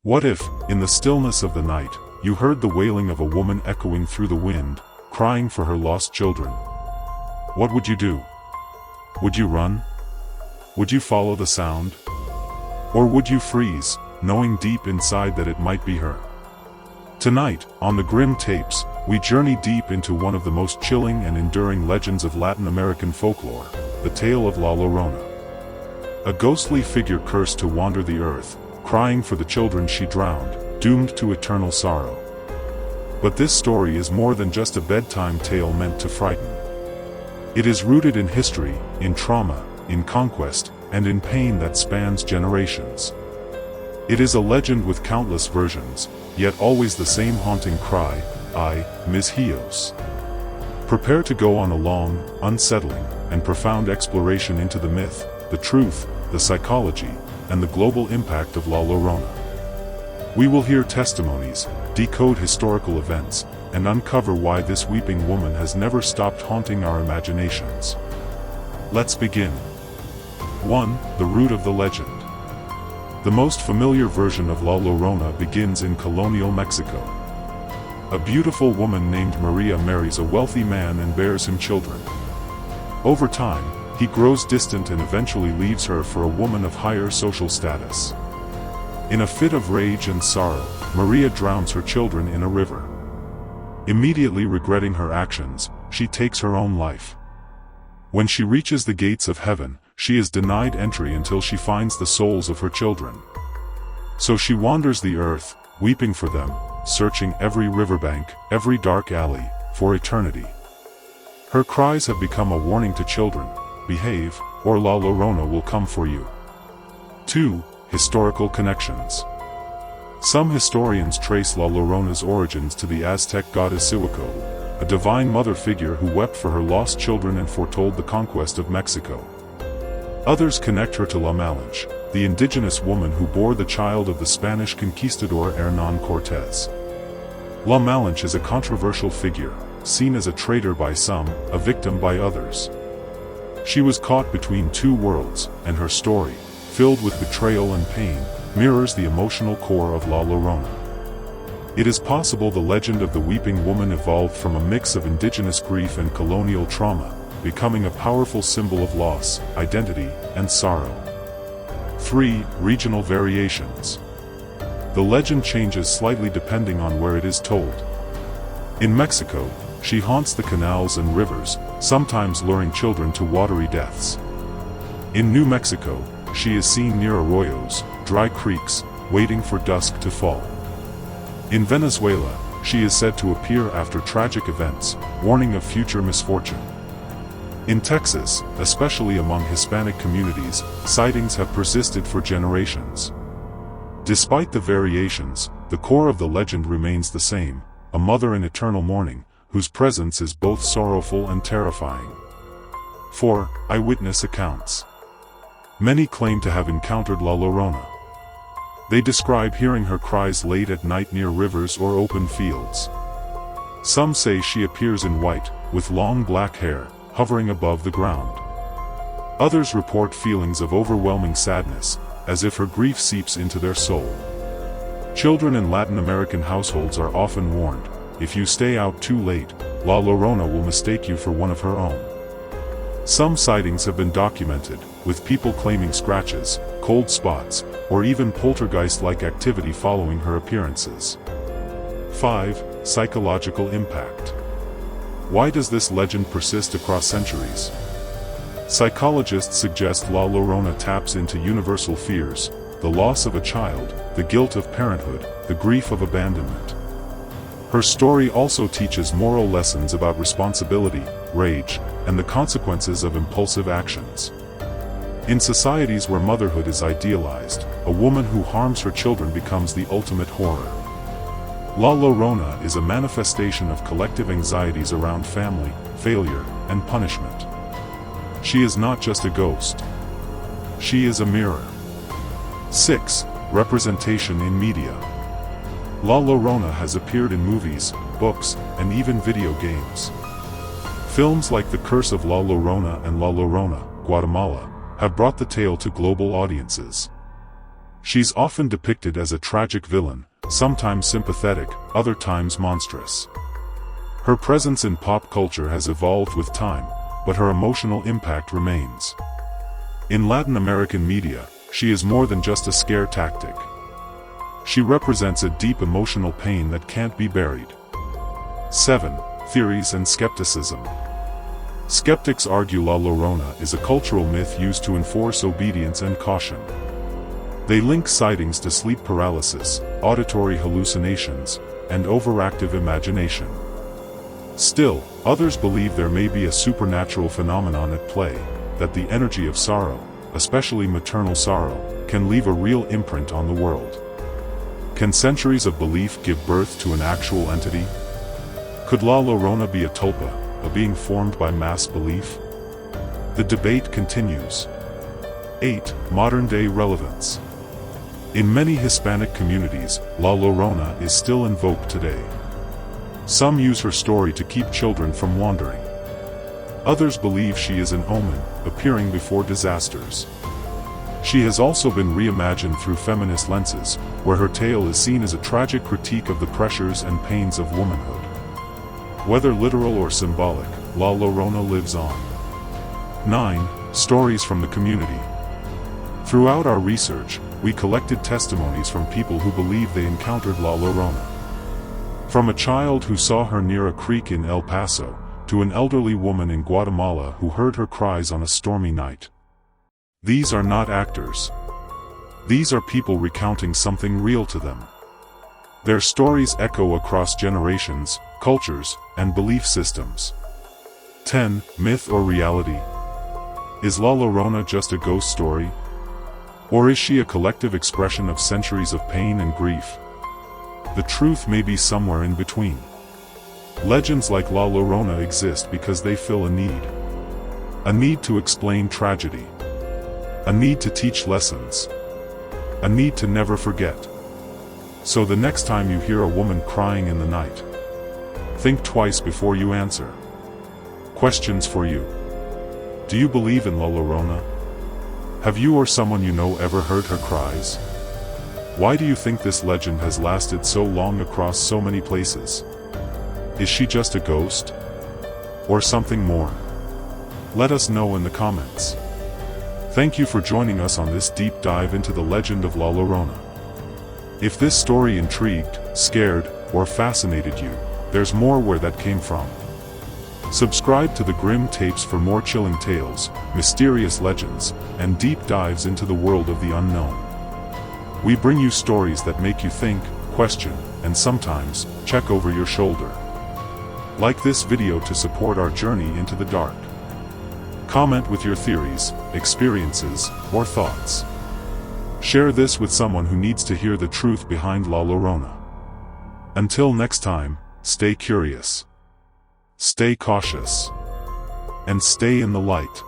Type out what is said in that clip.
What if, in the stillness of the night, you heard the wailing of a woman echoing through the wind, crying for her lost children? What would you do? Would you run? Would you follow the sound? Or would you freeze, knowing deep inside that it might be her? Tonight, on the Grim Tapes, we journey deep into one of the most chilling and enduring legends of Latin American folklore, the tale of La Llorona. A ghostly figure cursed to wander the earth, crying for the children she drowned, doomed to eternal sorrow. But this story is more than just a bedtime tale meant to frighten. It is rooted in history, in trauma, in conquest, and in pain that spans generations. It is a legend with countless versions, yet always the same haunting cry, "Ay, mis hijos." Prepare to go on a long, unsettling, and profound exploration into the myth, the truth, the psychology, and the global impact of La Llorona. We will hear testimonies, decode historical events, and uncover why this weeping woman has never stopped haunting our imaginations. Let's begin. 1. The root of the legend. The most familiar version of La Llorona begins in colonial Mexico. A beautiful woman named Maria marries a wealthy man and bears him children. Over time, he grows distant and eventually leaves her for a woman of higher social status. In a fit of rage and sorrow, Maria drowns her children in a river. Immediately regretting her actions, she takes her own life. When she reaches the gates of heaven, she is denied entry until she finds the souls of her children. So she wanders the earth, weeping for them, searching every riverbank, every dark alley, for eternity. Her cries have become a warning to children: behave, or La Llorona will come for you. 2. Historical connections. Some historians trace La Llorona's origins to the Aztec goddess Huitzilopochtli, a divine mother figure who wept for her lost children and foretold the conquest of Mexico. Others connect her to La Malinche, the indigenous woman who bore the child of the Spanish conquistador Hernán Cortés. La Malinche is a controversial figure, seen as a traitor by some, a victim by others. She was caught between two worlds, and her story, filled with betrayal and pain, mirrors the emotional core of La Llorona. It is possible the legend of the weeping woman evolved from a mix of indigenous grief and colonial trauma, becoming a powerful symbol of loss, identity, and sorrow. 3. Regional variations. The legend changes slightly depending on where it is told. In Mexico, she haunts the canals and rivers, sometimes luring children to watery deaths. In New Mexico, she is seen near arroyos, dry creeks, waiting for dusk to fall. In Venezuela, she is said to appear after tragic events, warning of future misfortune. In Texas, especially among Hispanic communities, sightings have persisted for generations. Despite the variations, the core of the legend remains the same: a mother in eternal mourning, whose presence is both sorrowful and terrifying. 4. Eyewitness accounts. Many claim to have encountered La Llorona. They describe hearing her cries late at night near rivers or open fields. Some say she appears in white, with long black hair, hovering above the ground. Others report feelings of overwhelming sadness, as if her grief seeps into their soul. Children in Latin American households are often warned: if you stay out too late, La Llorona will mistake you for one of her own. Some sightings have been documented, with people claiming scratches, cold spots, or even poltergeist-like activity following her appearances. 5. Psychological impact. Why does this legend persist across centuries? Psychologists suggest La Llorona taps into universal fears: the loss of a child, the guilt of parenthood, the grief of abandonment. Her story also teaches moral lessons about responsibility, rage, and the consequences of impulsive actions. In societies where motherhood is idealized, a woman who harms her children becomes the ultimate horror. La Llorona is a manifestation of collective anxieties around family, failure, and punishment. She is not just a ghost. She is a mirror. 6. Representation in media. La Llorona has appeared in movies, books, and even video games. Films like The Curse of La Llorona and La Llorona, Guatemala, have brought the tale to global audiences. She's often depicted as a tragic villain, sometimes sympathetic, other times monstrous. Her presence in pop culture has evolved with time, but her emotional impact remains. In Latin American media, she is more than just a scare tactic. She represents a deep emotional pain that can't be buried. 7. Theories and skepticism. Skeptics argue La Llorona is a cultural myth used to enforce obedience and caution. They link sightings to sleep paralysis, auditory hallucinations, and overactive imagination. Still, others believe there may be a supernatural phenomenon at play, that the energy of sorrow, especially maternal sorrow, can leave a real imprint on the world. Can centuries of belief give birth to an actual entity? Could La Llorona be a tulpa, a being formed by mass belief? The debate continues. 8. Modern-day relevance. In many Hispanic communities, La Llorona is still invoked today. Some use her story to keep children from wandering. Others believe she is an omen, appearing before disasters. She has also been reimagined through feminist lenses, where her tale is seen as a tragic critique of the pressures and pains of womanhood. Whether literal or symbolic, La Llorona lives on. 9. Stories from the community. Throughout our research, we collected testimonies from people who believe they encountered La Llorona. From a child who saw her near a creek in El Paso, to an elderly woman in Guatemala who heard her cries on a stormy night. These are not actors. These are people recounting something real to them. Their stories echo across generations, cultures, and belief systems. 10. Myth or reality? Is La Llorona just a ghost story? Or is she a collective expression of centuries of pain and grief? The truth may be somewhere in between. Legends like La Llorona exist because they fill a need. A need to explain tragedy. A need to teach lessons. A need to never forget. So the next time you hear a woman crying in the night, think twice before you answer. Questions for you. Do you believe in La Llorona? Have you or someone you know ever heard her cries? Why do you think this legend has lasted so long across so many places? Is she just a ghost? Or something more? Let us know in the comments. Thank you for joining us on this deep dive into the legend of La Llorona. If this story intrigued, scared, or fascinated you, there's more where that came from. Subscribe to the Grim Tapes for more chilling tales, mysterious legends, and deep dives into the world of the unknown. We bring you stories that make you think, question, and sometimes, check over your shoulder. Like this video to support our journey into the dark. Comment with your theories, experiences, or thoughts. Share this with someone who needs to hear the truth behind La Llorona. Until next time, stay curious. Stay cautious. And stay in the light.